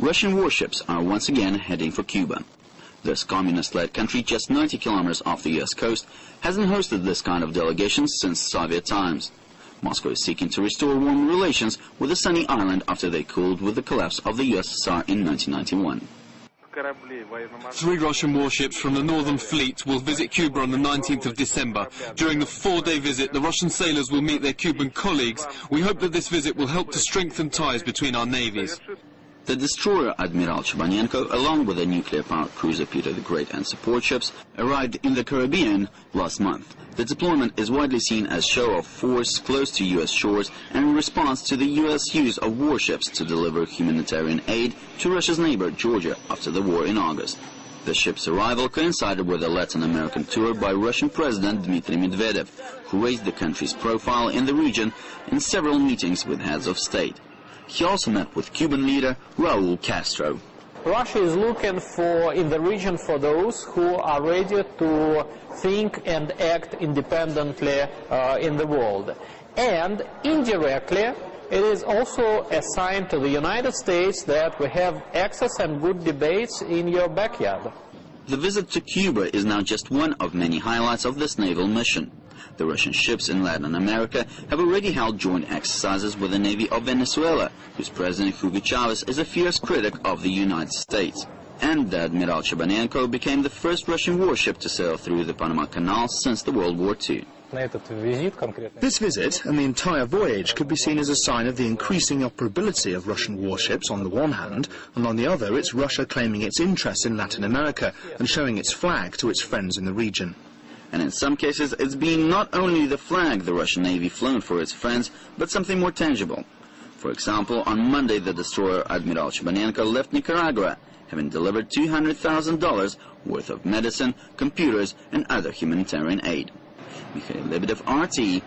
Russian warships are once again heading for Cuba. This communist-led country, just 90 kilometers off the U.S. coast, hasn't hosted this kind of delegation since Soviet times. Moscow is seeking to restore warm relations with the sunny island after they cooled with the collapse of the USSR in 1991. 3 Russian warships from the Northern Fleet will visit Cuba on the 19th of December. During the 4-day visit, the Russian sailors will meet their Cuban colleagues. We hope that this visit will help to strengthen ties between our navies. The destroyer Admiral Chabanenko, along with the nuclear-powered cruiser Peter the Great and support ships, arrived in the Caribbean last month. The deployment is widely seen as show of force close to U.S. shores and in response to the U.S. use of warships to deliver humanitarian aid to Russia's neighbor Georgia after the war in August. The ship's arrival coincided with a Latin American tour by Russian President Dmitry Medvedev, who raised the country's profile in the region in several meetings with heads of state. He also met with Cuban leader Raul Castro. Russia is looking in the region for those who are ready to think and act independently in the world. And indirectly, it is also a sign to the United States that we have access and good debates in your backyard. The visit to Cuba is now just one of many highlights of this naval mission. The Russian ships in Latin America have already held joint exercises with the Navy of Venezuela, whose President Hugo Chavez is a fierce critic of the United States. And the Admiral Chabanenko became the first Russian warship to sail through the Panama Canal since the World War II. This visit and the entire voyage could be seen as a sign of the increasing operability of Russian warships on the one hand, and on the other it's Russia claiming its interest in Latin America and showing its flag to its friends in the region. And in some cases, it's been not only the flag the Russian Navy flown for its friends, but something more tangible. For example, on Monday, the destroyer Admiral Chabanenko left Nicaragua, having delivered $200,000 worth of medicine, computers, and other humanitarian aid. Mikhail Lebedev, RT.